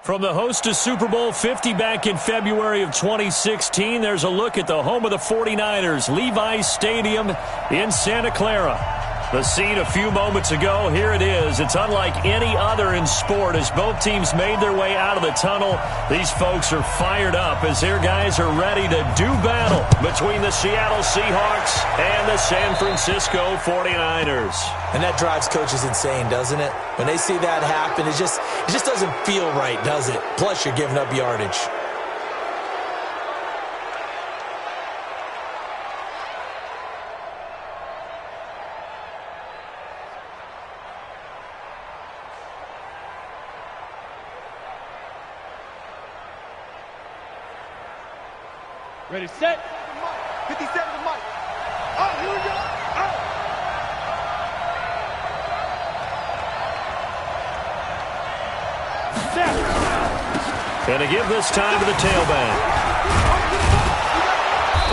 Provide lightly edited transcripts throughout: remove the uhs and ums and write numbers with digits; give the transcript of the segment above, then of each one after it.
From the host to Super Bowl 50 back in February of 2016, there's a look at the home of the 49ers, Levi's Stadium in Santa Clara. The scene a few moments ago, here it is. It's unlike any other in sport as both teams made their way out of the tunnel. These folks are fired up as their guys are ready to do battle between the Seattle Seahawks and the San Francisco 49ers. And that drives coaches insane, doesn't it? When they see that happen, it just doesn't feel right, does it? Plus, you're giving up yardage. Ready, set. 57 to Mike. Oh, here we go. Oh. Set. Going to give this time to the tailback.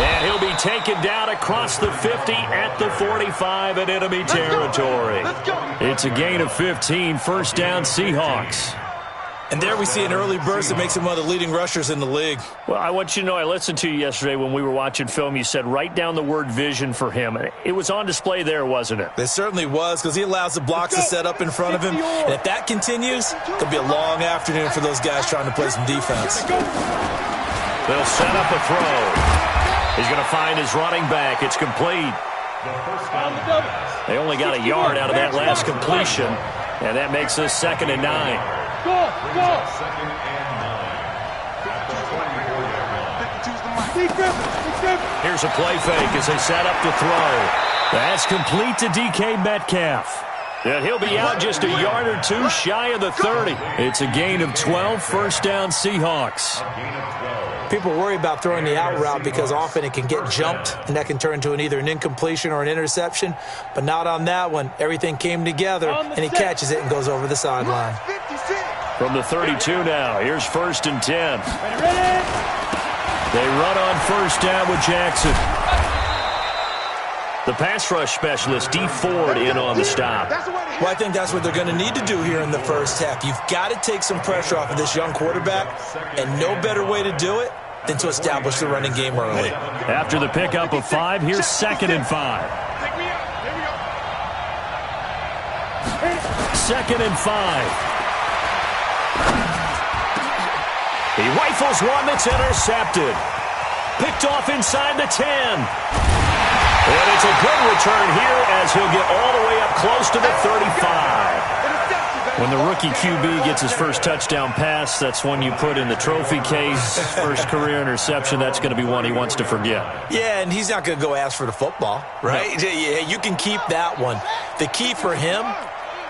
And he'll be taken down across the 50 at the 45 in enemy territory. It's a gain of 15, first down Seahawks. And there we see an early burst that makes him one of the leading rushers in the league. Well, I want you to know, I listened to you yesterday when we were watching film. You said write down the word vision for him. It was on display there, wasn't it? It certainly was, because he allows the blocks to set up in front of him. And if that continues, it'll be a long afternoon for those guys trying to play some defense. They'll set up a throw. He's going to find his running back. It's complete. They only got a yard out of that last completion, and that makes this 2nd and 9. Go. Here's a play fake as they set up to throw. That's complete to DK Metcalf. And he'll be out just a yard or two shy of the 30. It's a gain of 12, first down Seahawks. People worry about throwing the out route because often it can get jumped, and that can turn into either an incompletion or an interception. But not on that one. Everything came together, and he catches it and goes over the sideline. From the 32 now, here's 1st and 10. They run on first down with Jackson. The pass rush specialist, D. Ford, in on the stop. Well, I think that's what they're going to need to do here in the first half. You've got to take some pressure off of this young quarterback, and no better way to do it than to establish the running game early. After the pickup of 5, here's 2nd and 5. 2nd and 5. He rifles one that's intercepted. Picked off inside the 10. And it's a good return here as he'll get all the way up close to the 35. When the rookie QB gets his first touchdown pass, that's one you put in the trophy case. First career interception, that's going to be one he wants to forget. Yeah, and he's not going to go ask for the football, right? No. Yeah, you can keep that one. The key for him,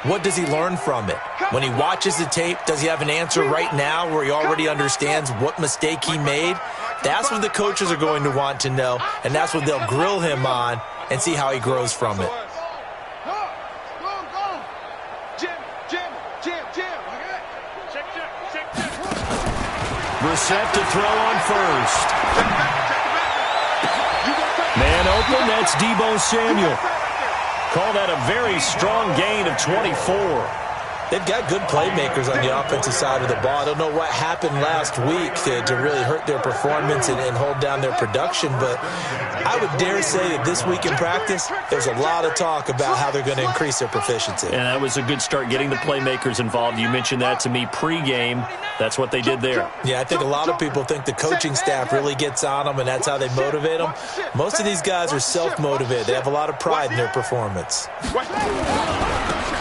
what does he learn from it? When he watches the tape, does he have an answer right now where he already understands what mistake he made? That's what the coaches are going to want to know, and that's what they'll grill him on and see how he grows from it. Brissett to throw on first. Man open, that's Deebo Samuel. Call that a very strong gain of 24. They've got good playmakers on the offensive side of the ball. I don't know what happened last week to really hurt their performance and hold down their production, but I would dare say that this week in practice, there's a lot of talk about how they're going to increase their proficiency. And that was a good start, getting the playmakers involved. You mentioned that to me pregame. That's what they did there. Yeah, I think a lot of people think the coaching staff really gets on them, and that's how they motivate them. Most of these guys are self-motivated. They have a lot of pride in their performance.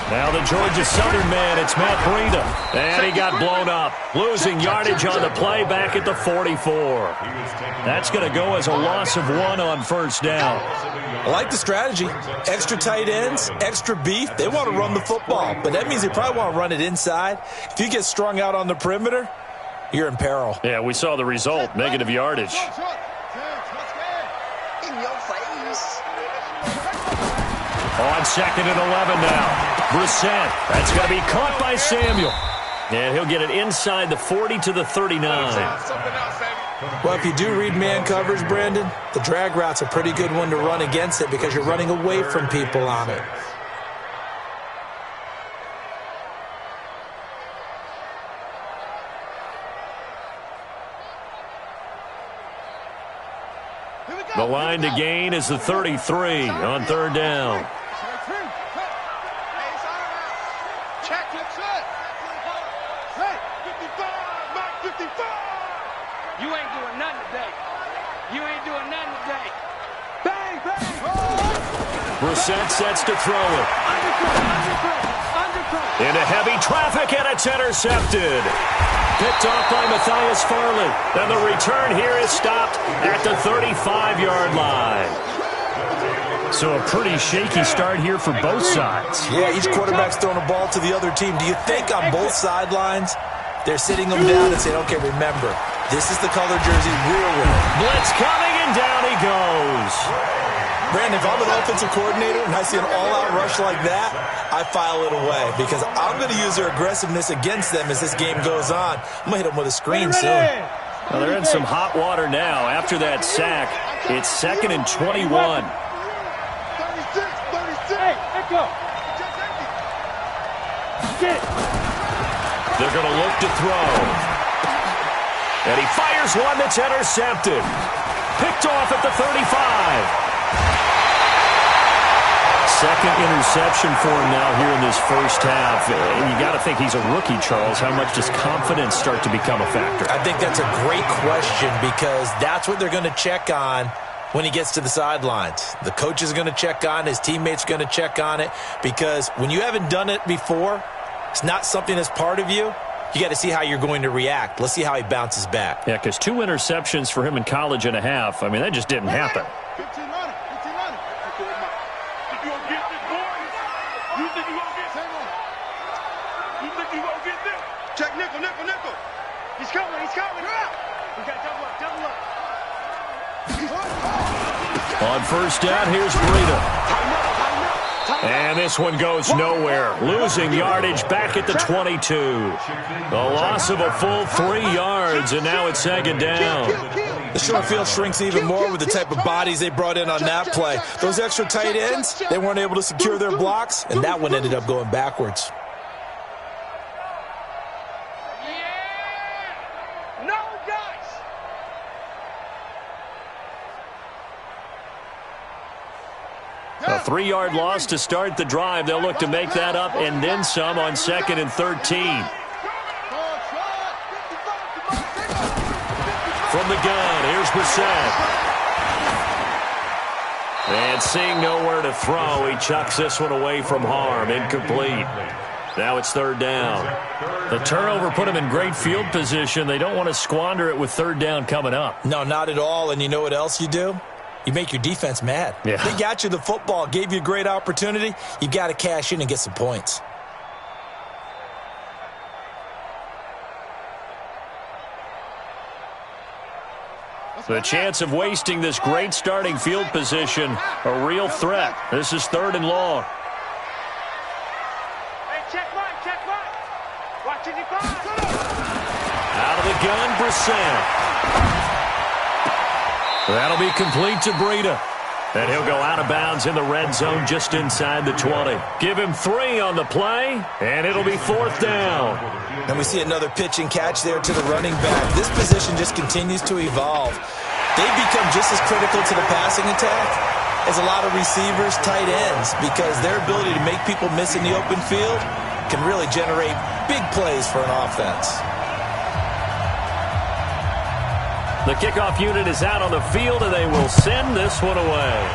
Now the Georgia Southern man, it's Matt Breida. And he got blown up. Losing yardage on the play back at the 44. That's going to go as a loss of 1 on first down. I like the strategy. Extra tight ends, extra beef. They want to run the football, but that means they probably want to run it inside. If you get strung out on the perimeter, you're in peril. Yeah, we saw the result, negative yardage. On 2nd and 11 now. Brissett. That's going to be caught by Samuel. And he'll get it inside the 40 to the 39. Well, if you do read man coverage, Brandon, the drag route's a pretty good one to run against it because you're running away from people on it. The line to gain is the 33 on third down. You ain't doing nothing today. You ain't doing nothing today. Bang, bang. Brissett sets to throw it. Into heavy traffic, and it's intercepted. Picked off by Matthias Farley. And the return here is stopped at the 35-yard line. So a pretty shaky start here for both sides. Yeah, each quarterback's throwing a ball to the other team. Do you think on both sidelines they're sitting them down and saying, okay, remember, this is the color jersey we're wearing. Blitz coming, and down he goes. Brandon, if I'm an offensive coordinator and I see an all-out rush like that, I file it away because I'm going to use their aggressiveness against them as this game goes on. I'm going to hit them with a screen soon. Well, they're in some hot water now. After that sack, it's 2nd and 21. 36. Hey, let go. They're going to look to throw. And he fires one that's intercepted. Picked off at the 35. Second interception for him now here in this first half. And you got to think he's a rookie, Charles. How much does confidence start to become a factor? I think that's a great question because that's what they're going to check on when he gets to the sidelines. The coach is going to check on, his teammates are going to check on it because when you haven't done it before, it's not something that's part of you. You got to see how you're going to react. Let's see how he bounces back. Yeah, because 2 interceptions for him in college and a half. I mean, that just didn't happen. Check nickel. He's coming. We got double up. On first down, here's Breida. And this one goes nowhere. Losing yardage back at the 22. The loss of a full 3 yards, and now it's 2nd down. The short field shrinks even more with the type of bodies they brought in on that play. Those extra tight ends, they weren't able to secure their blocks, and that one ended up going backwards. A 3-yard loss to start the drive. They'll look to make that up and then some on 2nd and 13. From the gun, here's Brissett. And seeing nowhere to throw, he chucks this one away from harm. Incomplete. Now it's 3rd down. The turnover put him in great field position. They don't want to squander it with 3rd down coming up. No, not at all. And you know what else you do? You make your defense mad. Yeah. They got you the football, gave you a great opportunity. You got to cash in and get some points. The chance of wasting this great starting field position, a real threat. This is 3rd and long. Hey, check Mike. Watch it, Out of the gun, Brissett. That'll be complete to Breida. And he'll go out of bounds in the red zone just inside the 20. Give him 3 on the play, and it'll be 4th down. And we see another pitch and catch there to the running back. This position just continues to evolve. They've become just as critical to the passing attack as a lot of receivers, tight ends, because their ability to make people miss in the open field can really generate big plays for an offense. The kickoff unit is out on the field, and they will send this one away.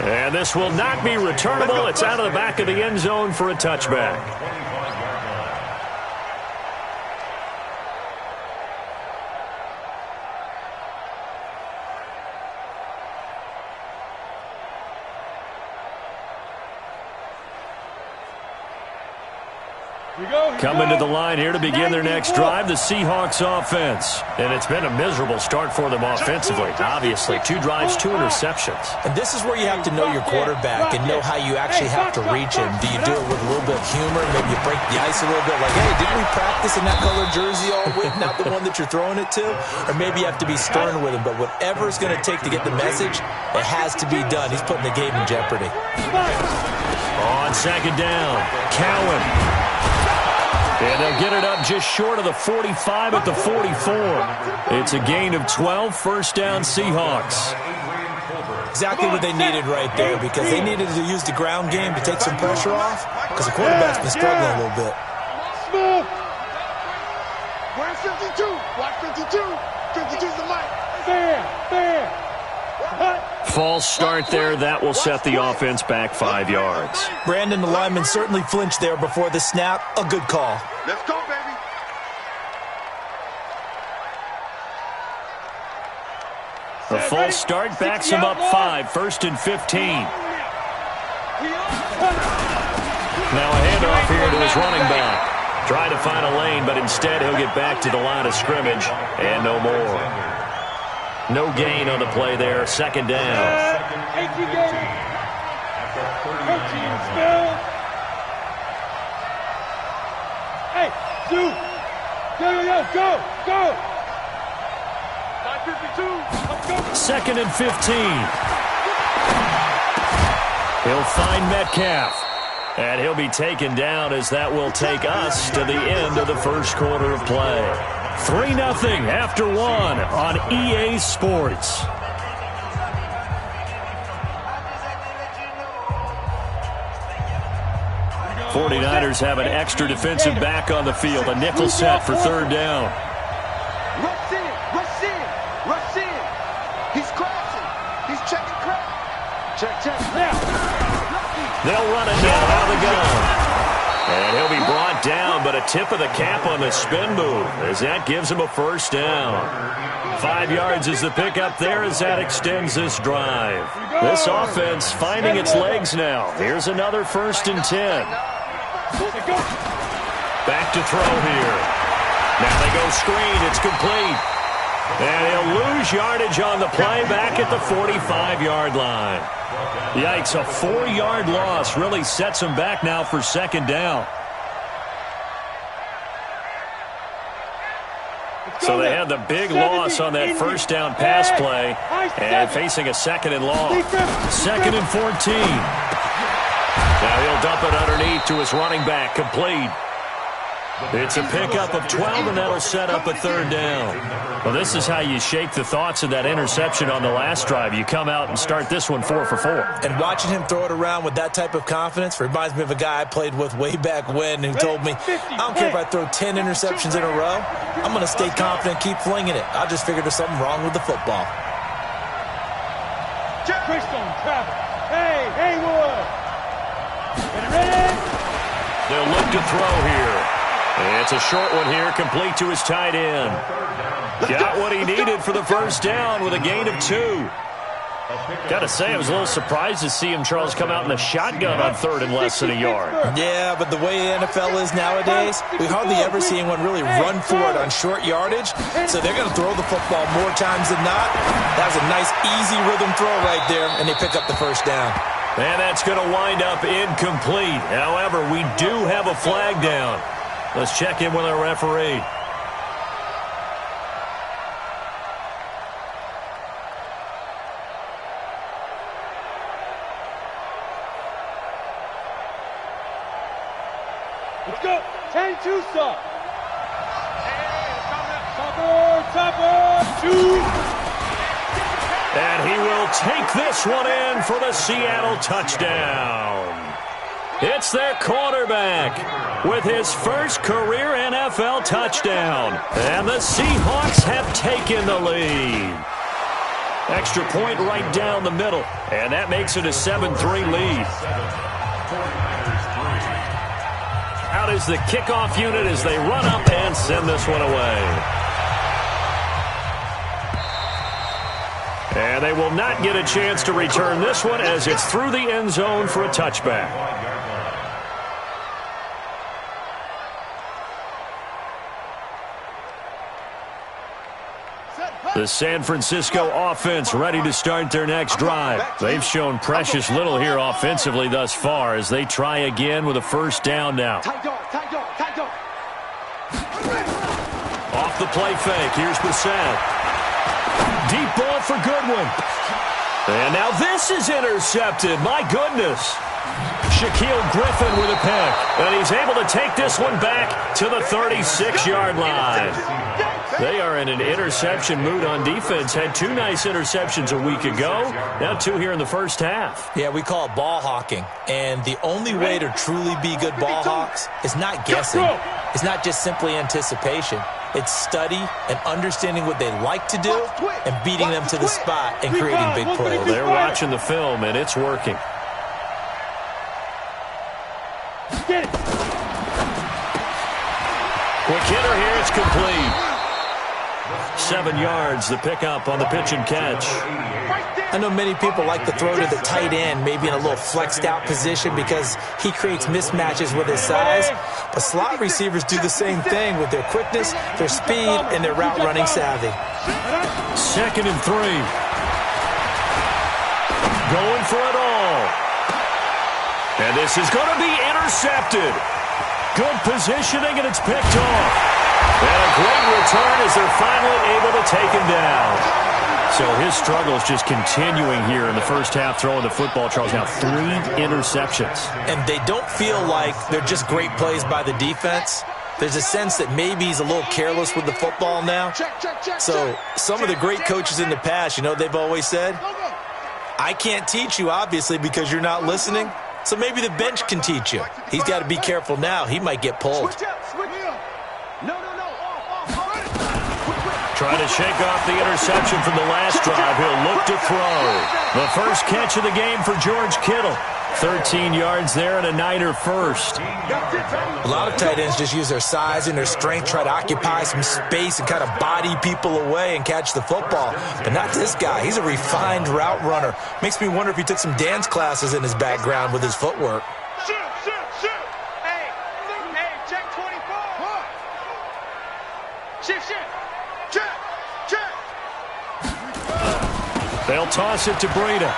And this will not be returnable. It's out of the back of the end zone for a touchback. Coming to the line here to begin their next drive, the Seahawks offense. And it's been a miserable start for them offensively. Obviously, 2 drives, 2 interceptions. And this is where you have to know your quarterback and know how you actually have to reach him. Do you do it with a little bit of humor? Maybe you break the ice a little bit like, hey, didn't we practice in that color jersey all week, not the one that you're throwing it to? Or maybe you have to be stern with him. But whatever it's going to take to get the message, it has to be done. He's putting the game in jeopardy. On 2nd down, Cowan. And they'll get it up just short of the 45 at the 44. It's a gain of 12, first down Seahawks. Exactly what they needed right there, because they needed to use the ground game to take some pressure off, because the quarterback's been struggling a little bit. Smooth. Where's 52? Watch 52. 52's the mic. Fair. False start there. That will set the offense back 5 yards. Brandon, the lineman certainly flinched there before the snap. A good call. Let's go, baby. The false start backs him up 5, first and 15. Now a handoff here to his running back. Try to find a lane, but instead he'll get back to the line of scrimmage and no more. No gain on the play there, second down. Hey, Sue. Go. 9:52. Second and 15. He'll find Metcalf. And he'll be taken down as that will take us to the end of the first quarter of play. 3-0 after 1 on EA Sports. '49ers have an extra defensive back on the field. A nickel set for third down. Rush in. He's crashing. He's checking crack. Check. Now. They'll run it down out of the gun. And he'll be brought down, but a tip of the cap on the spin move as that gives him a first down. 5 yards is the pickup there as that extends this drive. This offense finding its legs now. Here's another first and 10. Back to throw here. Now they go screen. It's complete. And he'll lose yardage on the play back at the 45-yard line. Yikes, a 4-yard loss really sets him back now for second down. So they had the big loss on that first down pass play and facing a second and long. Second and 14. Now he'll dump it underneath to his running back, complete. It's a pickup of 12, and that'll set up a third down. Well, this is how you shake the thoughts of that interception on the last drive. You come out and start this one 4 for 4. And watching him throw it around with that type of confidence reminds me of a guy I played with way back when who told me, I don't care if I throw 10 interceptions in a row. I'm going to stay confident, keep flinging it. I just figured there's something wrong with the football. Hey, Haywood. Get ready. They'll look to throw here. It's a short one here, complete to his tight end. Got what he needed for the first down with a gain of 2. Got to say, I was a little surprised to see him, Charles, come out in the shotgun on third and less than a yard. Yeah, but the way the NFL is nowadays, we hardly ever see anyone really run for it on short yardage. So they're going to throw the football more times than not. That was a nice, easy rhythm throw right there, and they pick up the first down. And that's going to wind up incomplete. However, we do have a flag down. Let's check in with our referee. Let's go. 10-2 stop. Topper. 2. And he will take this one in for the Seattle touchdown. It's their quarterback with his first career NFL touchdown. And the Seahawks have taken the lead. Extra point right down the middle. And that makes it a 7-3 lead. Out is the kickoff unit as they run up and send this one away. And they will not get a chance to return this one as it's through the end zone for a touchback. The San Francisco offense ready to start their next drive. They've shown precious little here offensively thus far as they try again with a first down now. Off the play fake. Here's Bissett. Deep ball for Goodwin. And now this is intercepted. My goodness. Shaquille Griffin with a pick. And he's able to take this one back to the 36-yard line. They are in an interception mood on defense. Had 2 nice interceptions a week ago. Now 2 here in the first half. Yeah, we call it ball hawking. And the only way to truly be good ball hawks is not guessing. It's not just simply anticipation. It's study and understanding what they like to do and beating them to the spot and creating big plays. They're watching the film, and it's working. Get it. Quick hitter here. It's complete. 7 yards, the pickup on the pitch and catch. I know many people like to throw to the tight end, maybe in a little flexed out position because he creates mismatches with his size. But slot receivers do the same thing with their quickness, their speed, and their route running savvy. 2nd and 3. Going for it all. And this is going to be intercepted. Good positioning, and it's picked off. And a great return as they're finally able to take him down. So his struggle is just continuing here in the first half, throwing the football. Charles, now 3 interceptions. And they don't feel like they're just great plays by the defense. There's a sense that maybe he's a little careless with the football now. So some of the great coaches in the past, you know, they've always said, I can't teach you, obviously, because you're not listening. So maybe the bench can teach you. He's got to be careful now. He might get pulled. Trying to shake off the interception from the last drive. He'll look to throw. The first catch of the game for George Kittle. 13 yards there and a Niner first. A lot of tight ends just use their size and their strength, try to occupy some space and kind of body people away and catch the football. But not this guy. He's a refined route runner. Makes me wonder if he took some dance classes in his background with his footwork. Shoot. Hey, check 24. Shift. Check. They'll toss it to Breida.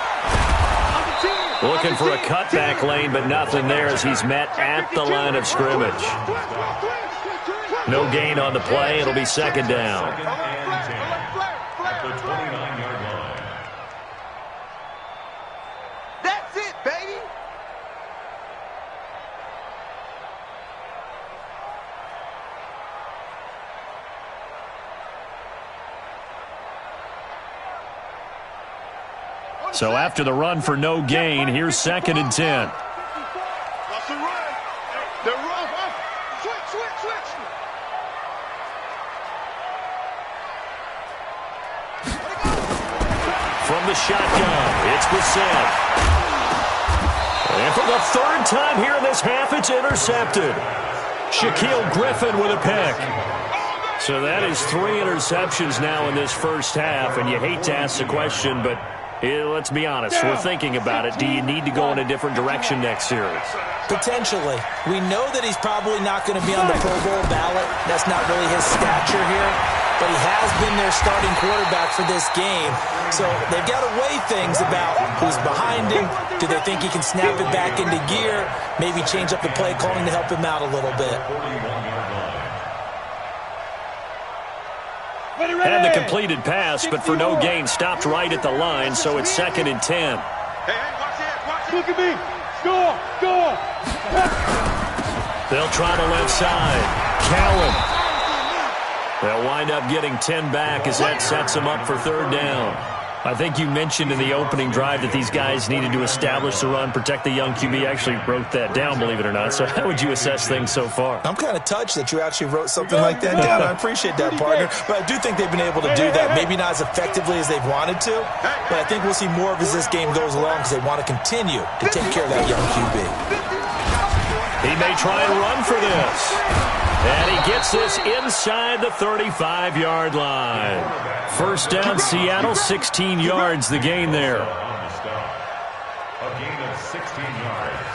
Looking for a cutback lane, but nothing there as he's met at the line of scrimmage. No gain on the play. It'll be 2nd down. At the 29-yard line. That's it, baby. So after the run for no gain, here's 2nd and 10. That's the run. The run. Switch. From the shotgun, it's Brissett. And for the 3rd time here in this half, it's intercepted. Shaquille Griffin with a pick. So that is 3 interceptions now in this first half, and you hate to ask the question, but let's be honest, we're thinking about it. Do you need to go in a different direction next series? Potentially. We know that he's probably not going to be on the Pro Bowl ballot. That's not really his stature here. But he has been their starting quarterback for this game. So they've got to weigh things about who's behind him. Do they think he can snap it back into gear? Maybe change up the play calling to help him out a little bit. Had the completed pass, but for no gain, stopped right at the line, so it's 2nd and 10. Hey, watch it. Look at me. Score. They'll try the left side. Cowan. They'll wind up getting 10 back as that sets them up for 3rd down. I think you mentioned in the opening drive that these guys needed to establish the run, protect the young QB. Actually wrote that down, believe it or not. So how would you assess things so far? I'm kind of touched that you actually wrote something like that down. I appreciate that, partner. But I do think they've been able to do that. Maybe not as effectively as they've wanted to, but I think we'll see more of as this game goes along because they want to continue to take care of that young QB. He may try and run for this. And he gets this inside the 35-yard line. 1st down, Seattle, 16 yards, the gain there. A gain of 16 yards.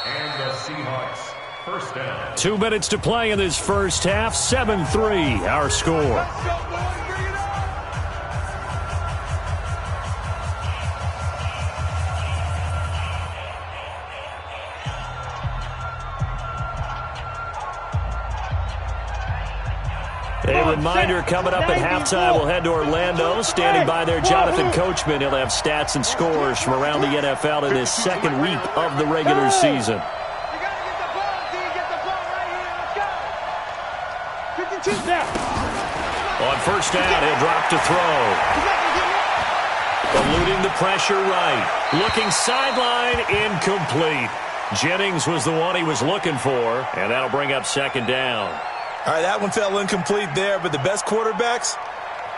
And the Seahawks, 1st down. 2 minutes to play in this first half. 7-3, our score. A reminder coming up at halftime, we'll head to Orlando. Standing by there, Jonathan Coachman. He'll have stats and scores from around the NFL in his second week of the regular season. On first down, he'll drop to throw. Eluding the pressure right. Looking sideline, incomplete. Jennings was the one he was looking for, and that'll bring up second down. All right, that one fell incomplete there, but the best quarterbacks,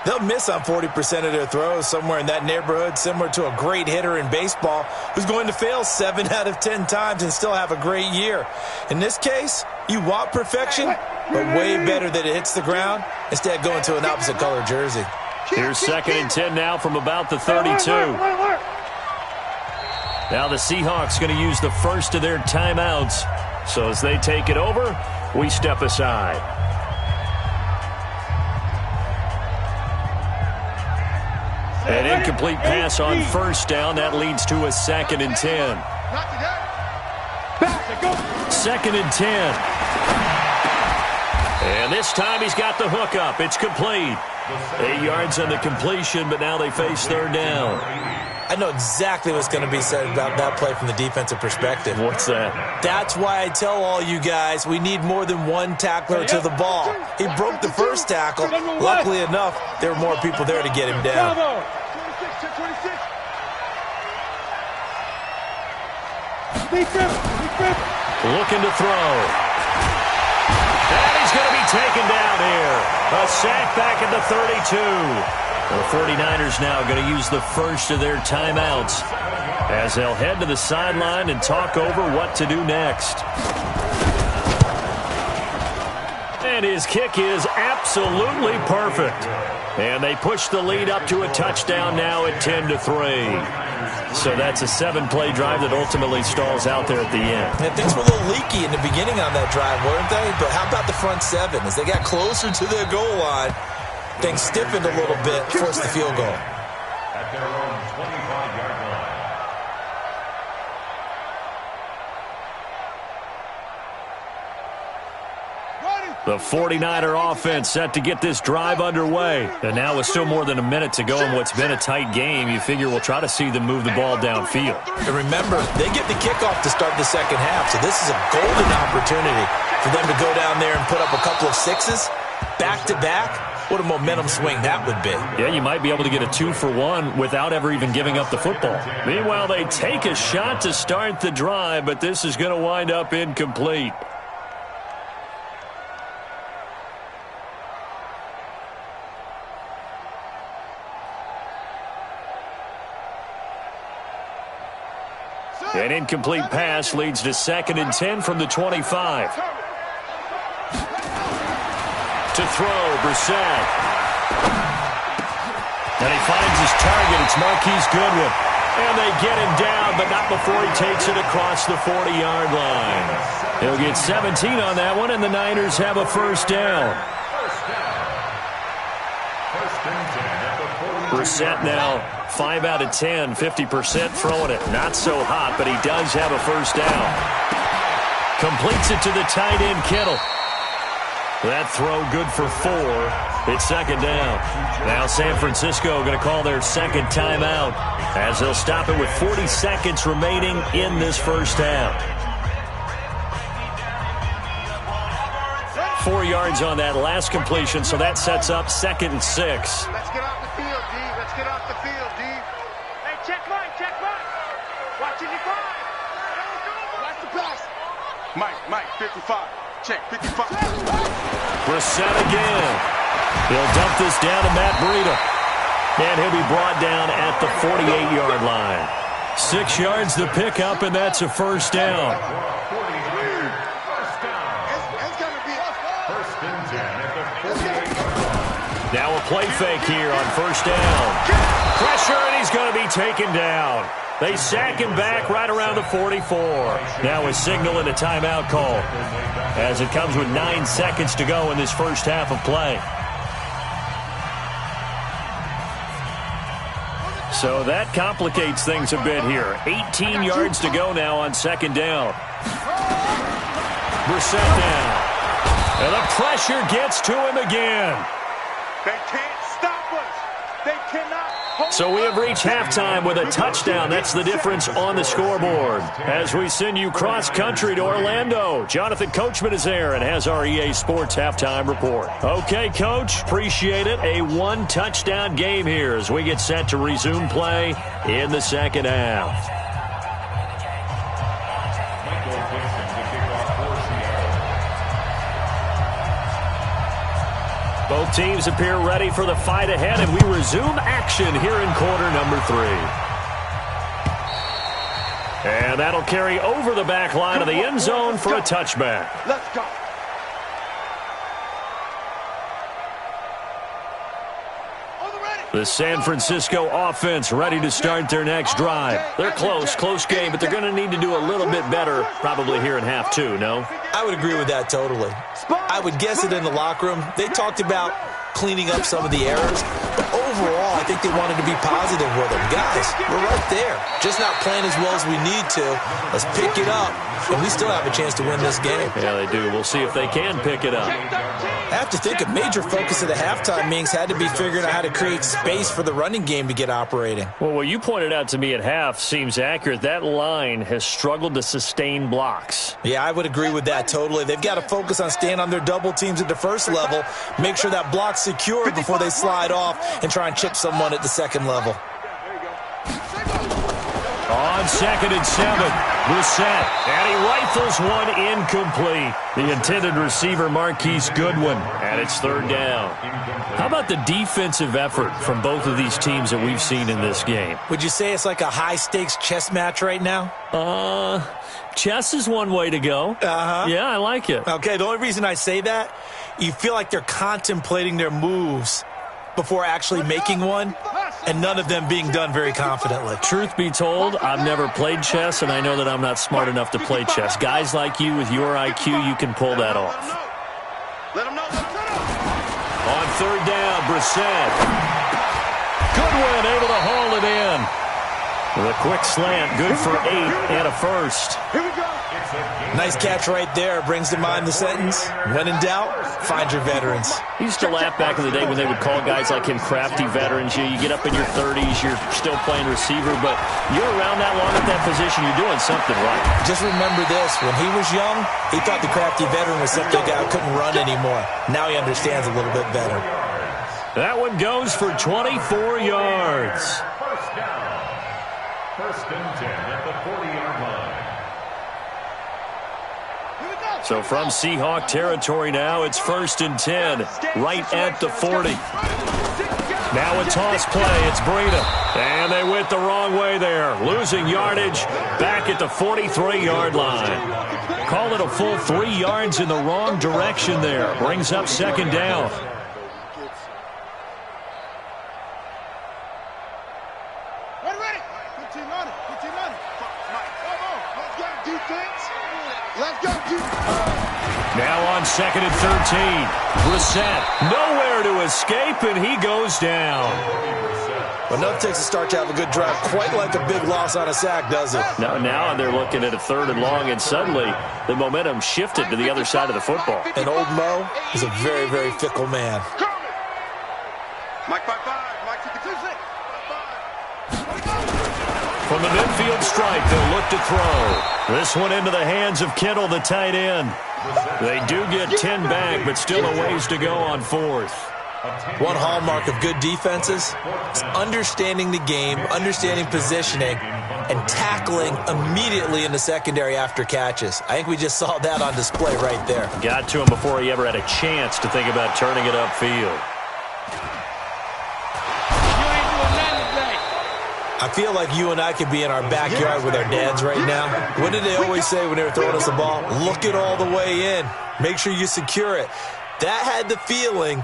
they'll miss on 40% of their throws, somewhere in that neighborhood, similar to a great hitter in baseball who's going to fail 7 out of 10 times and still have a great year. In this case, you want perfection, but way better that it hits the ground instead of going to an opposite color jersey. Here's second and 10 now from about the 32. Now the Seahawks going to use the first of their timeouts. So as they take it over, we step aside. An incomplete pass on first down. That leads to a second and 10. Second and 10. And this time he's got the hook up. It's complete. 8 yards on the completion, but now they face third down. I know exactly what's going to be said about that play from the defensive perspective. What's that? That's why I tell all you guys we need more than one tackler to the ball. He broke the first tackle. Luckily enough, there were more people there to get him down. Looking to throw. And he's going to be taken down here. A sack back at the 32. The 49ers now going to use the first of their timeouts as they'll head to the sideline and talk over what to do next. And his kick is absolutely perfect. And they push the lead up to a touchdown now at 10-3. So that's a 7-play drive that ultimately stalls out there at the end. And things were a little leaky in the beginning on that drive, weren't they? But how about the front seven? As they got closer to their goal line, things stiffened a little bit, forced the field goal. At their own 25-yard line. The 49er offense set to get this drive underway. And now with still more than a minute to go in what's been a tight game, you figure we'll try to see them move the ball downfield. And remember, they get the kickoff to start the second half, so this is a golden opportunity for them to go down there and put up a couple of sixes back-to-back. What a momentum swing that would be. Yeah, you might be able to get a 2-for-1 without ever even giving up the football. Meanwhile, they take a shot to start the drive, but this is going to wind up incomplete. An incomplete pass leads to second and 10 from the 25. To throw, Brissett. And he finds his target. It's Marquise Goodwin. And they get him down, but not before he takes it across the 40-yard line. He'll get 17 on that one, and the Niners have a first down. Brissett now 5 out of 10, 50% throwing it. Not so hot, but he does have a first down. Completes it to the tight end, Kittle. That throw good for 4. It's second down. Now San Francisco going to call their second timeout as they'll stop it with 40 seconds remaining in this first half. 4 yards on that last completion, so that sets up second and 6. Let's get off the field, D. Let's get off the field, D. Hey, check Mike, check Mike. Watching your 5. Watch the pass. Mike, 55. Check, 55. Brissett again. He'll dump this down to Matt Breida. And he'll be brought down at the 48-yard line. 6 yards the pickup, and that's a first down. Now a play fake here on first down. Pressure, and he's going to be taken down. They sack him back right around the 44. Now a signal and a timeout call as it comes with 9 seconds to go in this first half of play. So that complicates things a bit here. 18 yards to go now on second down. Brissett down. And the pressure gets to him again. They can't stop us. They cannot hold So we have reached halftime with a touchdown. That's the difference on the scoreboard. As we send you cross-country to Orlando, Jonathan Coachman is there and has our EA Sports halftime report. Okay, Coach, appreciate it. A one-touchdown game here as we get set to resume play in the second half. Both teams appear ready for the fight ahead, and we resume action here in quarter number 3. And that'll carry over the back line of the end zone for a touchback. Let's go. The San Francisco offense ready to start their next drive. They're close game, but they're going to need to do a little bit better probably here in half 2, no? I would agree with that totally. I would guess it in the locker room. They talked about cleaning up some of the errors, but overall, I think they wanted to be positive with them. Guys, we're right there. Just not playing as well as we need to. Let's pick it up, and we still have a chance to win this game. Yeah, they do. We'll see if they can pick it up. I have to think a major focus of the halftime meetings had to be figuring out how to create space for the running game to get operating. Well, what you pointed out to me at half seems accurate. That line has struggled to sustain blocks. Yeah, I would agree with that totally. They've got to focus on staying on their double teams at the first level, make sure that block's secure before they slide off and try and chip someone at the second level. On 2nd and 7, Brissett, and he rifles one incomplete. The intended receiver, Marquise Goodwin, and it's 3rd down. How about the defensive effort from both of these teams that we've seen in this game? Would you say it's like a high-stakes chess match right now? Chess is one way to go. Yeah, I like it. Okay, the only reason I say that, you feel like they're contemplating their moves before actually making one, and none of them being done very confidently. Truth be told, I've never played chess, and I know that I'm not smart enough to play chess. Guys like you with your IQ, you can pull that off. On 3rd down, Brissett. Goodwin able to haul it in. With a quick slant, good for 8 and a first. Here we go. Nice catch right there. Brings to mind the sentence, when in doubt, find your veterans. You used to laugh back in the day when they would call guys like him crafty veterans. You get up in your 30s, you're still playing receiver, but you're around that long at that position, you're doing something right. Just remember this, when he was young, he thought the crafty veteran was something a guy who couldn't run anymore. Now he understands a little bit better. That one goes for 24 yards. First down. 1st and 10 at the 40-yard line. So from Seahawk territory now, it's 1st and 10, right at the 40. Now a toss play, it's Breida. And they went the wrong way there, losing yardage back at the 43-yard line. Call it a full 3 yards in the wrong direction there. Brings up 2nd down. Now on 2nd and 13, Brissett nowhere to escape, and he goes down. Enough takes a start to have a good drive, quite like a big loss on a sack, does it? Now they're looking at a 3rd and long, and suddenly the momentum shifted to the other side of the football. And old Mo is a very, very fickle man. Mike 5-5. Mike 52. From the midfield stripe, they'll look to throw. This one into the hands of Kittle, the tight end. They do get 10 back, but still a ways to go on 4th. One hallmark of good defenses is understanding the game, understanding positioning, and tackling immediately in the secondary after catches. I think we just saw that on display right there. Got to him before he ever had a chance to think about turning it upfield. I feel like you and I could be in our backyard with our dads right now. What did they always say when they were throwing us a ball? Look it all the way in. Make sure you secure it. That had the feeling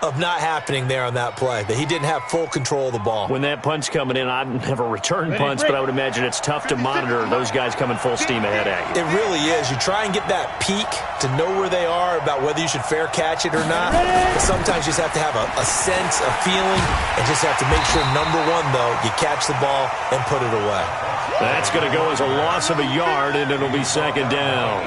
of not happening there on that play, that he didn't have full control of the ball. When that punch coming in, I've never returned punts, but I would imagine it's tough to monitor those guys coming full steam ahead at you. It really is. You try and get that peek to know where they are, about whether you should fair catch it or not. But sometimes you just have to have a sense, a feeling, and just have to make sure, number one, though, you catch the ball and put it away. That's going to go as a loss of a yard, and it'll be 2nd down.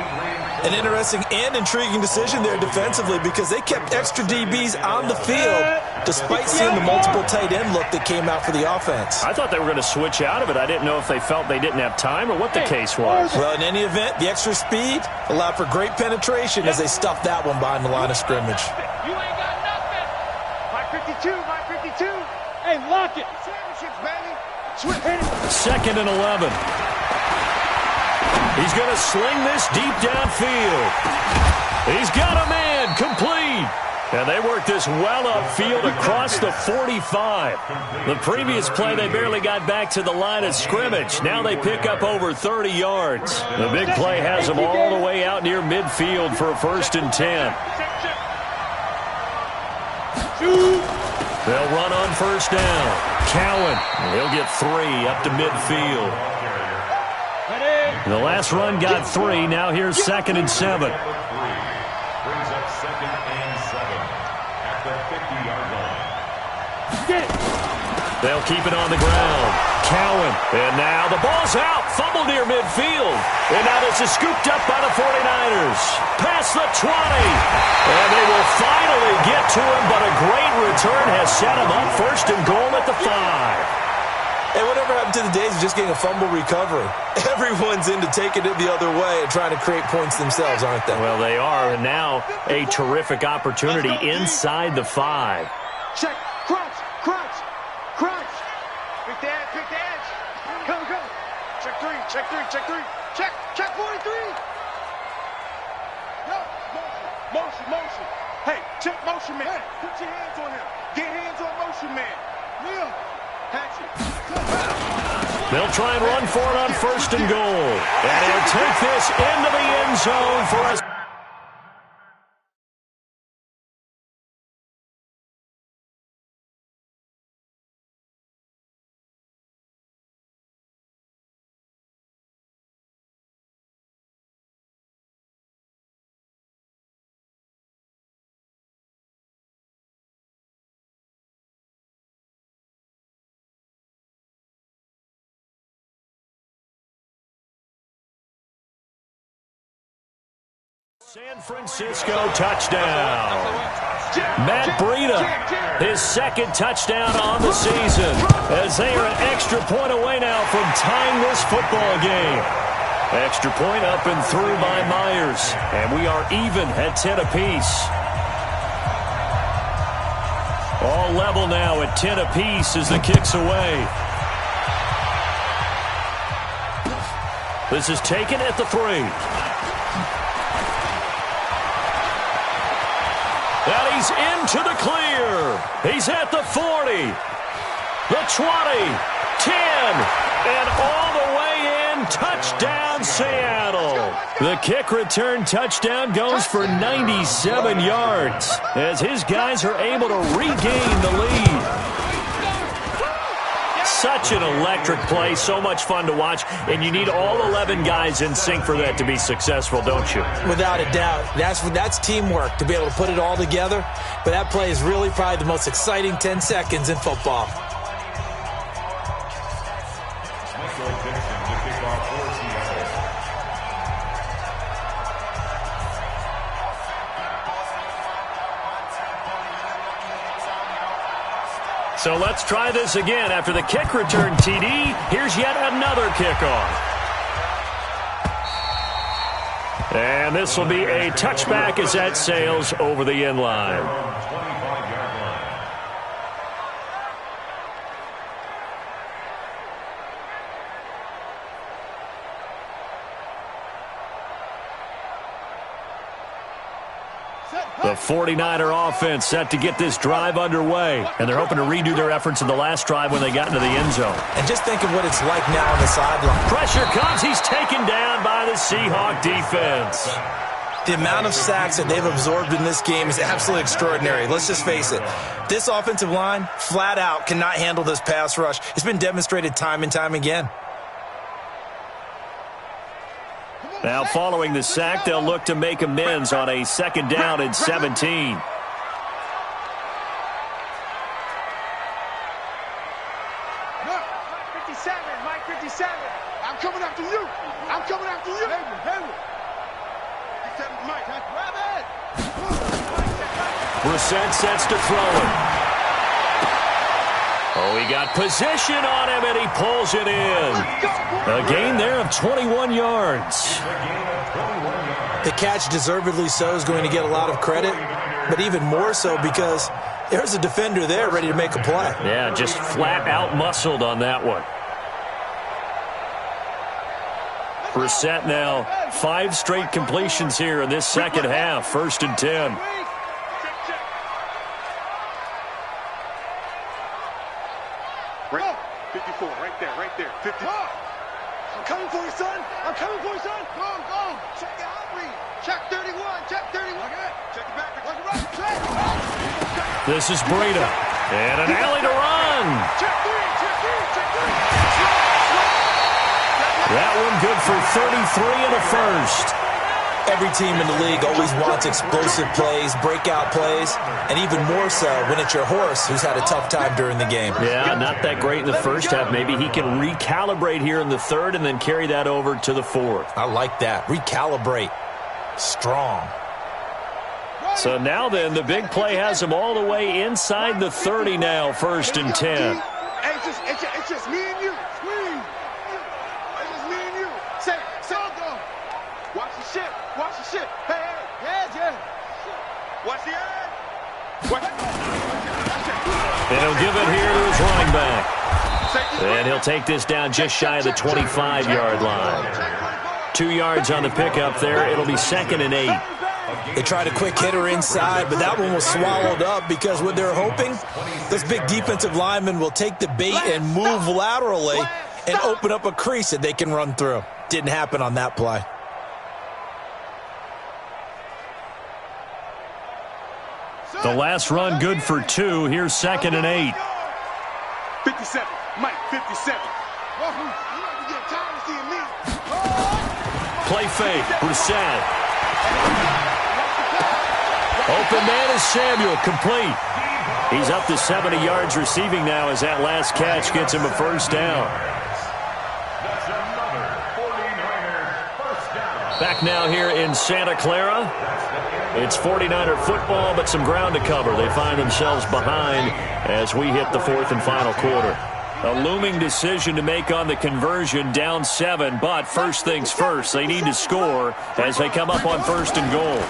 An interesting and intriguing decision there defensively because they kept extra DBs on the field despite seeing the multiple tight end look that came out for the offense. I thought they were going to switch out of it. I didn't know if they felt they didn't have time or what the case was. Well, in any event, the extra speed allowed for great penetration as they stuffed that one behind the line of scrimmage. You ain't got nothing. My 52, my 52. Hey, lock it. Championships, baby. Switch. Second and 11. He's going to sling this deep downfield. He's got a man complete. And they work this well upfield across the 45. The previous play, they barely got back to the line of scrimmage. Now they pick up over 30 yards. The big play has them all the way out near midfield for a 1st and 10. They'll run on 1st down. Cowan, he'll get 3 up to midfield. The last run got 3. Now here's 2nd and 7. Brings up 2nd and 7 at the 50-yard line. They'll keep it on the ground. Cowan. And now the ball's out. Fumble near midfield. And now this is scooped up by the 49ers. Past the 20. And they will finally get to him, but a great return has set him up 1st and goal at the 5. Hey, whatever happened to the days of just getting a fumble recovery? Everyone's into taking it the other way and trying to create points themselves, aren't they? Well, they are. And now a terrific opportunity inside the 5. Check. Crunch. Crunch. Crunch. Big the edge. Big the edge. Come, come. Check 3. Check 3. Check 3. Check. Check 43. No. Motion. Motion. Motion. Hey, check motion man. Put your hands on him. Get hands on motion man. Liam. They'll try and run for it on 1st and goal. And he'll take this into the end zone for us. San Francisco touchdown. Matt Breida, his 2nd touchdown on the season, as they are an extra point away now from tying this football game. Extra point up and through by Myers, and we are even at 10 apiece. All level now at 10 apiece as the kick's away. This is taken at the 3. And he's into the clear. He's at the 40, the 20, 10, and all the way in. Touchdown, Seattle. The kick return touchdown goes for 97 yards as his guys are able to regain the lead. Such an electric play, so much fun to watch, and you need all 11 guys in sync for that to be successful, don't you? Without a doubt. That's teamwork, to be able to put it all together. But that play is really probably the most exciting 10 seconds in football. So let's try this again. After the kick return TD, here's yet another kickoff. And this will be a touchback as that sails over the end line. The 49er offense set to get this drive underway, and they're hoping to redo their efforts in the last drive when they got into the end zone. And just think of what it's like now on the sideline. Pressure comes. He's taken down by the Seahawk defense. The amount of sacks that they've absorbed in this game is absolutely extraordinary. Let's just face it. This offensive line, flat out, cannot handle this pass rush. It's been demonstrated time and time again. Now, following the sack, they'll look to make amends on a 2nd down and 17. Mike 57, Mike 57. I'm coming after you. I'm coming after you. Brissett sets to throw it. Oh, he got position on him, and he pulls it in. A gain there of 21 yards. The catch, deservedly so, is going to get a lot of credit, but even more so because there's a defender there ready to make a play. Yeah, just flat out muscled on that one. Brissett now 5 straight completions here in this second half. 1st and 10. Right, 54, right there, 50. I'm coming for you, son. I'm coming for you, son. Go. Check it out, read. Check 31, check 31. Check it back. This is Breida. And an alley to run. Check 3. That one good for 33 and a first. Every team in the league always wants explosive plays, breakout plays, and even more so when it's your horse who's had a tough time during the game. Yeah, not that great in the first half. Maybe he can recalibrate here in the third and then carry that over to the fourth. I like that. Recalibrate. Strong. So now then, the big play has him all the way inside the 30 now, 1st and 10. Hey, it's just me and you. It's just me and you. Say, go. Watch the shit. Hey. Yeah. Watch the end. And he'll give it here to his running back. And he'll take this down just shy of the 25-yard line. 2 yards on the pickup there. It'll be 2nd and 8. They tried a quick hitter inside, but that one was swallowed up because what they're hoping, this big defensive lineman will take the bait and move laterally and open up a crease that they can run through. Didn't happen on that play. The last run good for 2. Here's 2nd and 8. 57. Mike, 57. Play fake. Brissett. Open man is Samuel. Complete. He's up to 70 yards receiving now as that last catch gets him a first down. Back now here in Santa Clara. It's 49er football, but some ground to cover. They find themselves behind as we hit the 4th and final quarter. A looming decision to make on the conversion, down 7, but first things first, they need to score as they come up on 1st and goal.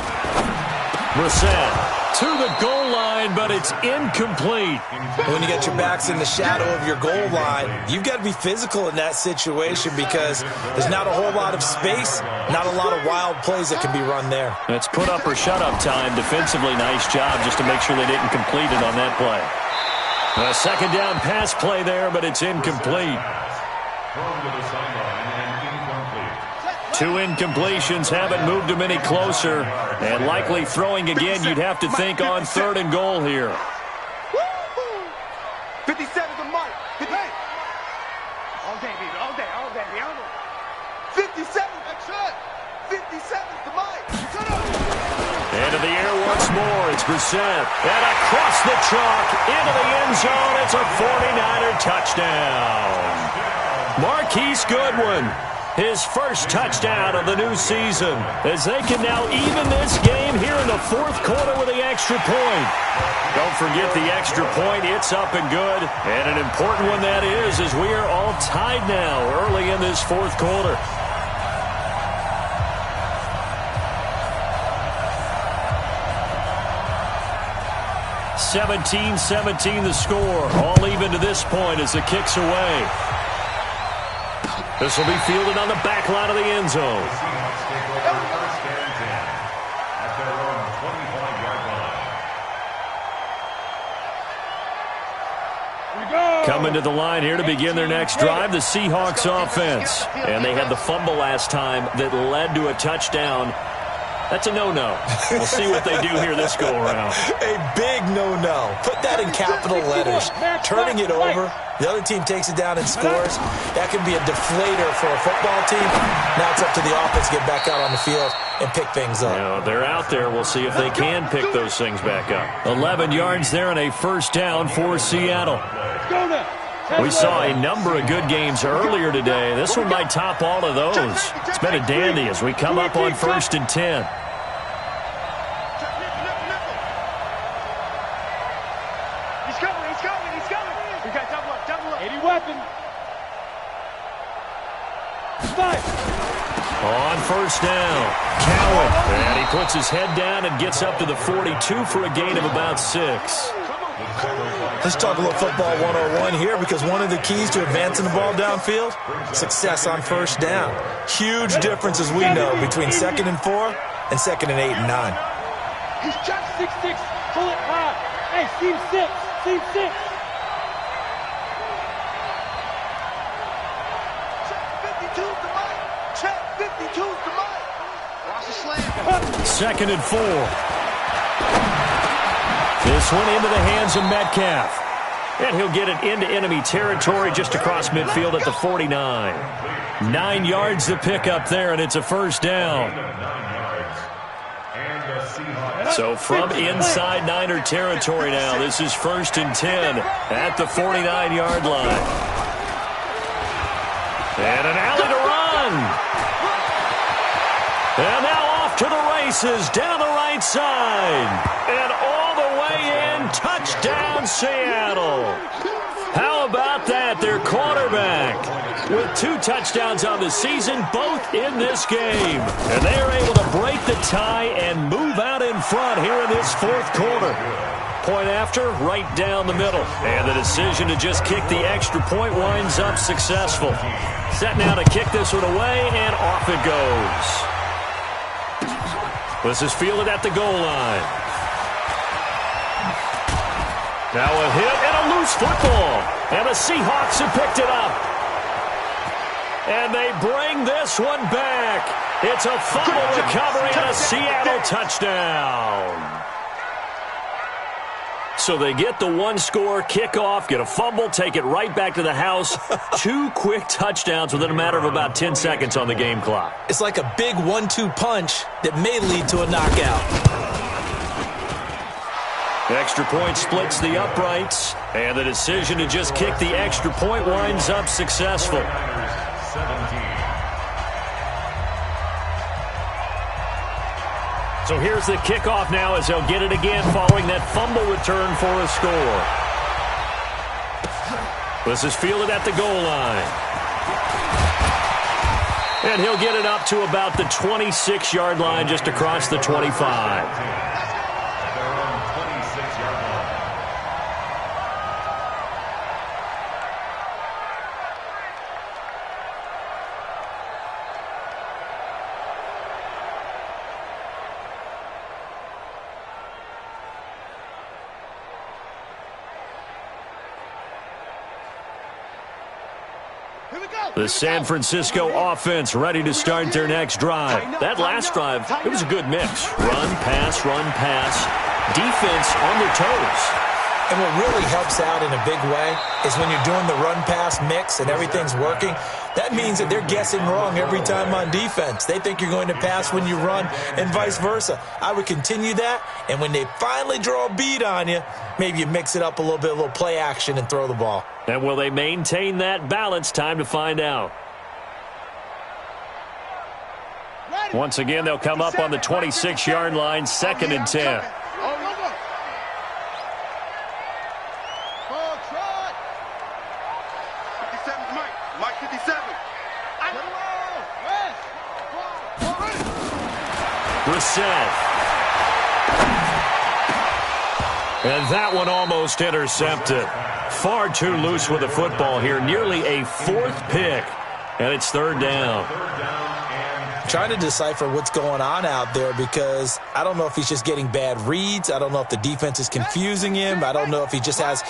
Brissett to the goal line, but it's incomplete. When you got your backs in the shadow of your goal line, you've got to be physical in that situation because there's not a whole lot of space, not a lot of wild plays that can be run there. It's put up or shut up time. Defensively, nice job just to make sure they didn't complete it on that play. A 2nd down pass play there, but it's incomplete. 2 incompletions haven't moved him any closer. And likely throwing again, you'd have to think on 3rd and goal here. 57 to Mike. All day, baby. All day. 57. That's it. 57 to Mike. Into the air once more. It's Brissett. And across the chalk into the end zone. It's a 49er touchdown. Marquise Goodwin. His first touchdown of the new season as they can now even this game here in the 4th quarter with the extra point. Don't forget the extra point. It's up and good. And an important one that is as we are all tied now early in this 4th quarter. (17-17) the score. All even to this point as the kick's away. This will be fielded on the back line of the end zone. Coming to the line here to begin their next drive, the Seahawks offense. And they had the fumble last time that led to a touchdown. That's a no-no. We'll see what they do here this go-around. A big no-no. Put that in capital letters. Turning it over, the other team takes it down and scores. That can be a deflator for a football team. Now it's up to the offense to get back out on the field and pick things up. You know, they're out there. We'll see if they can pick those things back up. 11 yards there and a first down for Seattle. We saw a number of good games earlier today. This one might top all of those. It's been a dandy as we come up on 1st and 10. On first down, Cowan. And he puts his head down and gets up to the 42 for a gain of about 6. Let's talk a little football 101 here, because one of the keys to advancing the ball downfield, success on first down. Huge difference, as we know, between 2nd and 4 and 2nd and 8 and 9. He's just 6'6". Pull it high. Hey, seam 6. Seam 6. Check 52 to Mike. Watch the slam. 2nd and 4. This one into the hands of Metcalf. And he'll get it into enemy territory just across midfield at the 49. 9 yards to pick up there, and it's a first down. So from inside Niner territory now, this is 1st and 10 at the 49-yard line. And an alley to run. And now off to the races down the right side. And all the way in, touchdown Seattle. How about that? Their quarterback with 2 touchdowns on the season, both in this game. And they are able to break the tie and move out in front here in this 4th quarter. Point after, right down the middle. And the decision to just kick the extra point winds up successful. Set now to kick this one away, and off it goes. This is fielded at the goal line. Now a hit and a loose football. And the Seahawks have picked it up. And they bring this one back. It's a fumble recovery and a Seattle touchdown. So they get the 1-score kickoff, get a fumble, take it right back to the house. 2 quick touchdowns within a matter of about 10 seconds on the game clock. It's like a big 1-2 punch that may lead to a knockout. Extra point splits the uprights, and the decision to just kick the extra point winds up successful. So here's the kickoff now as they'll get it again following that fumble return for a score. This is fielded at the goal line. And he'll get it up to about the 26-yard line just across the 25. The San Francisco offense ready to start their next drive. That last drive, it was a good mix. Run, pass, defense on their toes. And what really helps out in a big way is when you're doing the run-pass mix and everything's working, that means that they're guessing wrong every time on defense. They think you're going to pass when you run and vice versa. I would continue that, and when they finally draw a bead on you, maybe you mix it up a little bit, a little play action, and throw the ball. And will they maintain that balance? Time to find out. Once again, they'll come up on the 26-yard line, 2nd and 10. 57. Brissett. And that one almost intercepted. Far too loose with the football here. Nearly a 4th pick. And it's 3rd down. Trying to decipher what's going on out there, because I don't know if he's just getting bad reads. I don't know if the defense is confusing him. I don't know if he just has,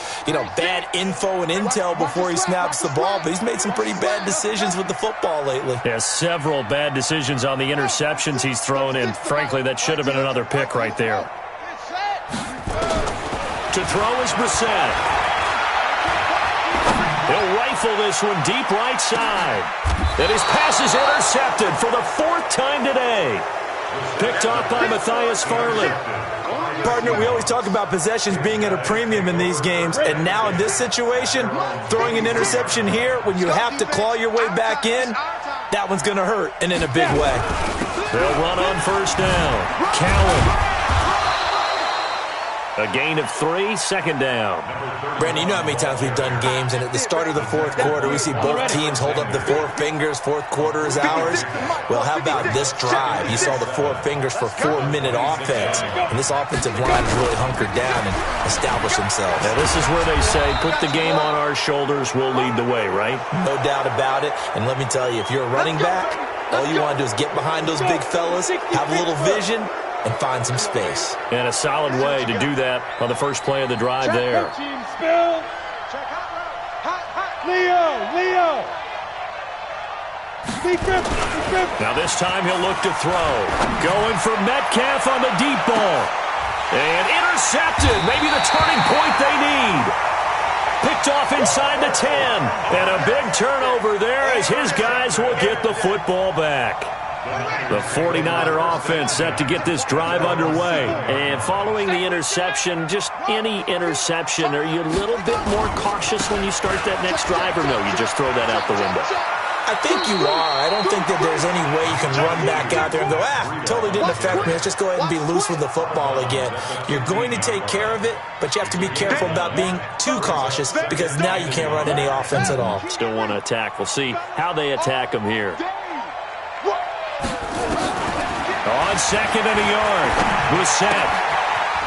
bad info and intel before he snaps the ball. But he's made some pretty bad decisions with the football lately. Yeah, several bad decisions on the interceptions he's thrown in. Frankly, that should have been another pick right there. To throw is Brissett. He'll rifle this one deep right side. And his pass is intercepted for the 4th time today. Picked off by Matthias Farley. Partner, we always talk about possessions being at a premium in these games. And now in this situation, throwing an interception here when you have to claw your way back in, that one's going to hurt, and in a big way. They'll run on first down. Cowan. A gain of 3, second down. Brandon, you know how many times we've done games, and at the start of the fourth quarter, we see both teams hold up the 4 fingers, fourth quarter is ours. Well, how about this drive? You saw the 4 fingers for 4-minute offense, and this offensive line has really hunkered down and established themselves. Now, this is where they say, put the game on our shoulders, we'll lead the way, right? No doubt about it, and let me tell you, if you're a running back, all you want to do is get behind those big fellas, have a little vision, and find some space. And a solid way to do that on the first play of the drive there. Leo! Now this time he'll look to throw. Going for Metcalf on the deep ball. And intercepted. Maybe the turning point they need. Picked off inside the 10. And a big turnover there as his guys will get the football back. The 49er offense set to get this drive underway. And following the interception, just any interception, are you a little bit more cautious when you start that next drive, or no, you just throw that out the window? I think you are. I don't think that there's any way you can run back out there and go, totally didn't affect me. Let's just go ahead and be loose with the football again. You're going to take care of it, but you have to be careful about being too cautious because now you can't run any offense at all. Still want to attack. We'll see how they attack them here. On second and a yard. Brissett.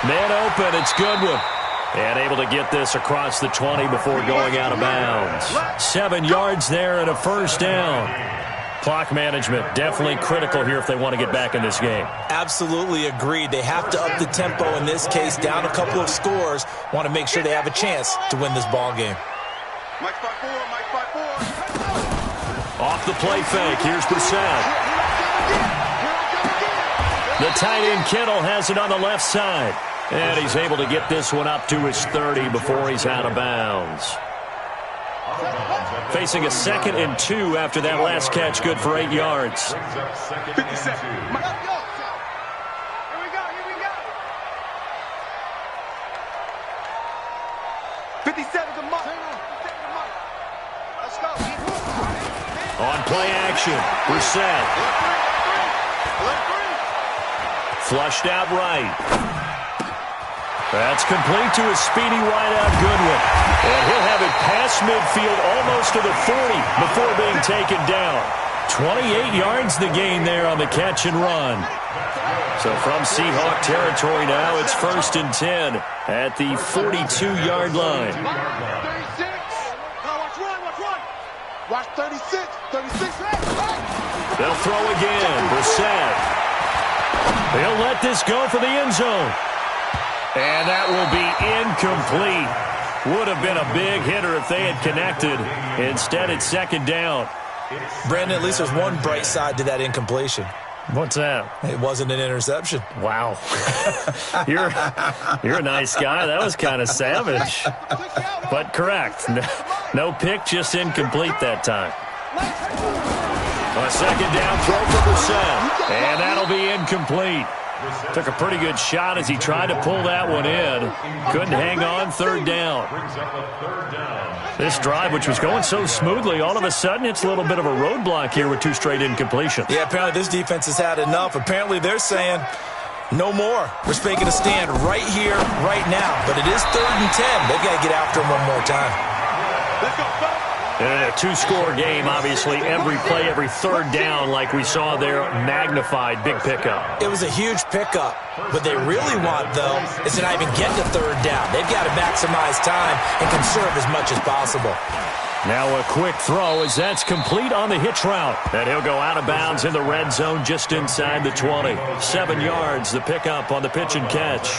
Man open. It's Goodwin. And able to get this across the 20 before going out of bounds. 7 yards there and a first down. Clock management definitely critical here if they want to get back in this game. Absolutely agreed. They have to up the tempo in this case, down a couple of scores. Want to make sure they have a chance to win this ball game. Mike 5-4. Off the play fake. Here's Brissett. The tight end Kittle has it on the left side. And he's able to get this one up to his 30 before he's out of bounds. Facing a 2nd and 2 after that last catch, good for 8 yards. 57. Here we go. 57 to Mark. Let's go. On play action, Brissett. Flushed out right. That's complete to a speedy wideout Goodwin. And he'll have it past midfield almost to the 40 before being taken down. 28 yards the gain there on the catch and run. So from Seahawk territory now, it's 1st and 10 at the 42-yard line. 36. Watch 36. 36. They'll throw again. Brissett. They'll let this go for the end zone. And that will be incomplete. Would have been a big hitter if they had connected. Instead, it's 2nd down. Brandon, at least there's one bright side to that incompletion. What's that? It wasn't an interception. Wow. You're a nice guy. That was kind of savage. But correct. No pick, just incomplete that time. A 2nd down throw for Brissett. And that'll be incomplete. Took a pretty good shot as he tried to pull that one in. Couldn't hang on, 3rd down. This drive, which was going so smoothly, all of a sudden it's a little bit of a roadblock here with 2 straight incompletions. Yeah, apparently this defense has had enough. Apparently they're saying, no more. We're making a stand right here, right now. But it is 3rd and 10. They've got to get after him one more time. Let's go, fellas. In a 2-score game, obviously, every play, every 3rd down, like we saw there, magnified, big pickup. It was a huge pickup. What they really want, though, is to not even get to 3rd down. They've got to maximize time and conserve as much as possible. Now a quick throw as that's complete on the hitch route. And he'll go out of bounds in the red zone just inside the 20. 7 yards, the pickup on the pitch and catch.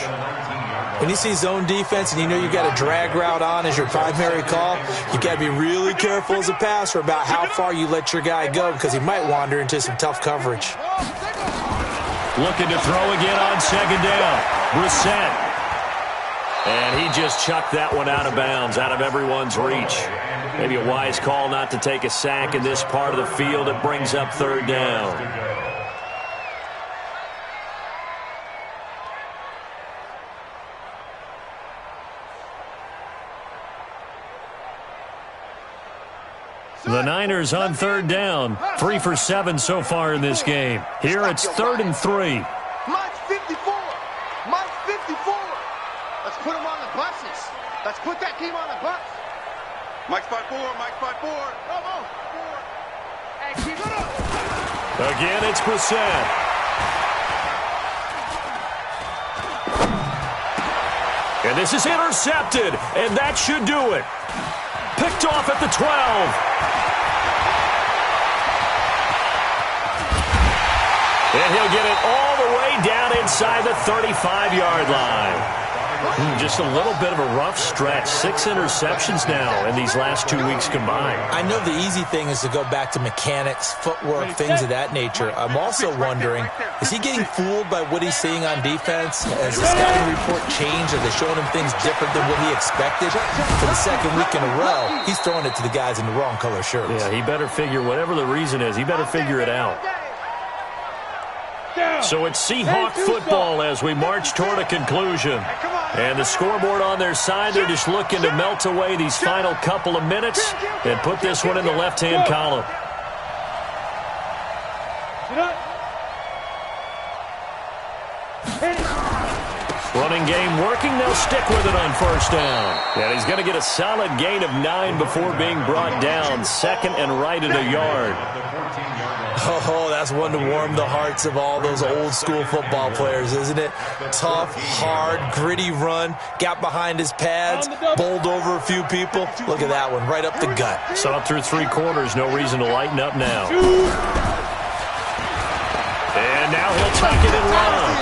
When you see zone defense and you know you've got a drag route on as your primary call, you got to be really careful as a passer about how far you let your guy go because he might wander into some tough coverage. Looking to throw again on 2nd down. Brissett. And he just chucked that one out of bounds, out of everyone's reach. Maybe a wise call not to take a sack in this part of the field. It brings up 3rd down. The Niners on 3rd down. 3 for 7 so far in this game. Here it's 3rd and 3. Mike 54. Mike 54. team on the bus. Mike spot 4, Mike spot 4. Go. Hey, keep it up. Again, it's Brissett. And this is intercepted, and that should do it. Picked off at the 12. And he'll get it all the way down inside the 35-yard line. Just a little bit of a rough stretch. 6 interceptions now in these last 2 weeks combined. I know the easy thing is to go back to mechanics, footwork, things of that nature. I'm also wondering, is he getting fooled by what he's seeing on defense? Has the scouting report changed? Are they showing him things different than what he expected? For the second week in a row, he's throwing it to the guys in the wrong color shirts. Yeah, he better figure, whatever the reason is, he better figure it out. So it's Seahawk football as we march toward a conclusion. And the scoreboard on their side, they're just looking to melt away these final couple of minutes and put this one in the left-hand column. Running game working. They'll stick with it on first down. And he's going to get a solid gain of 9 before being brought down. Second and right at a yard. Oh, that's one to warm the hearts of all those old-school football players, isn't it? Tough, hard, gritty run. Got behind his pads, bowled over a few people. Look at that one, right up the gut. So up through 3 quarters, no reason to lighten up now. And now he'll tuck it and run.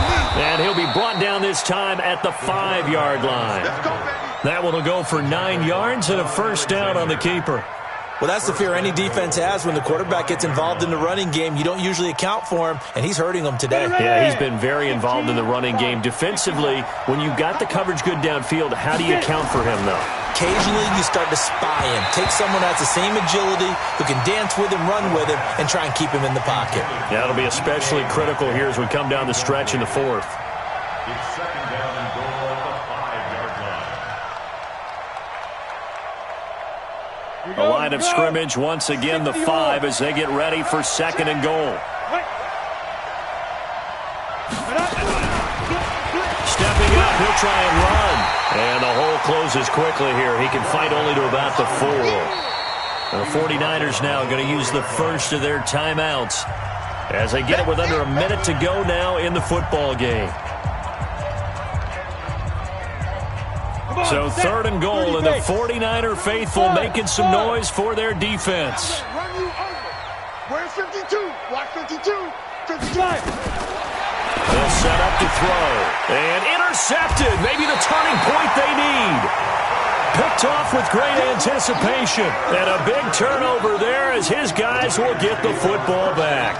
And he'll be brought down this time at the 5-yard line. That one will go for 9 yards and a first down on the keeper. Well, that's the fear any defense has when the quarterback gets involved in the running game. You don't usually account for him, and he's hurting them today. Yeah, he's been very involved in the running game. Defensively, when you've got the coverage good downfield, how do you account for him, though? Occasionally, you start to spy him. Take someone that's the same agility, who can dance with him, run with him, and try and keep him in the pocket. Yeah, it'll be especially critical here as we come down the stretch in the 4th. It's second down and goal at the 5-yard line. A line of scrimmage once again, the 5, as they get ready for second and goal. Stepping up, he'll try and run. And the hole closes quickly here. He can fight only to about the 4. The 49ers now going to use the first of their timeouts as they get it with under a minute to go now in the football game. So 3rd and goal, and the 49er faithful making some noise for their defense. Run you over. Where's 52? Block 52. 55. They'll set up to throw. And intercepted. Maybe the turning point they need. Picked off with great anticipation. And a big turnover there as his guys will get the football back.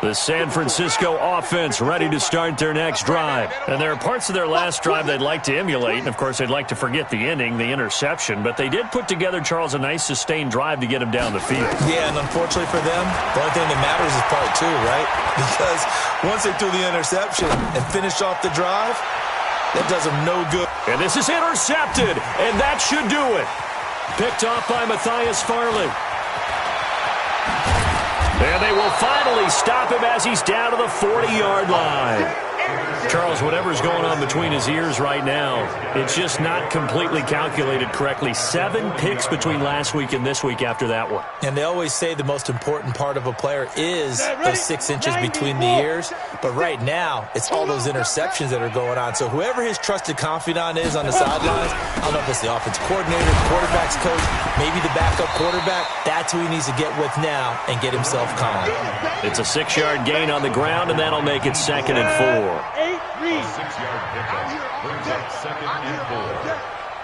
The San Francisco offense ready to start their next drive. And there are parts of their last drive they'd like to emulate. And, of course, they'd like to forget the ending, the interception. But they did put together, Charles, a nice sustained drive to get him down the field. Yeah, and unfortunately for them, the only thing that matters is part 2, right? Because once they threw the interception and finished off the drive, that does them no good. And this is intercepted, and that should do it. Picked off by Matthias Farley. And they will finally stop him as he's down to the 40-yard line. Charles, whatever's going on between his ears right now, it's just not completely calculated correctly. 7 picks between last week and this week after that one. And they always say the most important part of a player is those 6 inches between the ears. But right now, it's all those interceptions that are going on. So whoever his trusted confidant is on the sidelines, I don't know if it's the offensive coordinator, the quarterback's coach, maybe the backup quarterback, that's who he needs to get with now and get himself calm. It's a 6-yard gain on the ground, and that'll make it 2nd and 4. A 6-yard pickup brings up 2nd and 4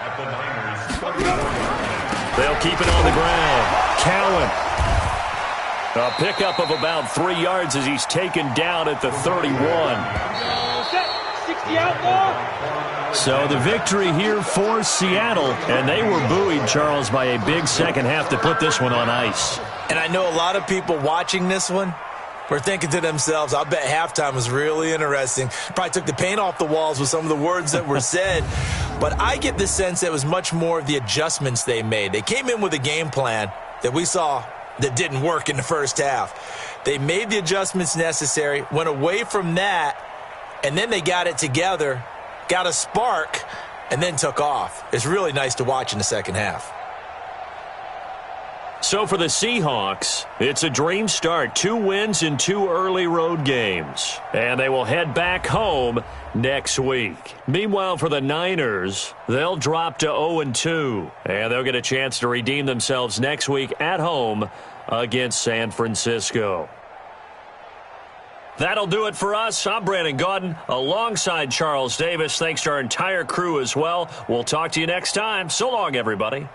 at the Niners' 34-yard line. They'll keep it on the ground. Cowan. A pickup of about 3 yards as he's taken down at the 31. So the victory here for Seattle, and they were buoyed, Charles, by a big second half to put this one on ice. And I know a lot of people watching this one were thinking to themselves, I bet halftime was really interesting. Probably took the paint off the walls with some of the words that were said. But I get the sense that it was much more of the adjustments they made. They came in with a game plan that we saw that didn't work in the first half. They made the adjustments necessary, went away from that, and then they got it together, got a spark, and then took off. It's really nice to watch in the second half. So for the Seahawks, it's a dream start. 2 wins in 2 early road games. And they will head back home next week. Meanwhile, for the Niners, they'll drop to 0-2. And they'll get a chance to redeem themselves next week at home against San Francisco. That'll do it for us. I'm Brandon Gaudin alongside Charles Davis. Thanks to our entire crew as well. We'll talk to you next time. So long, everybody.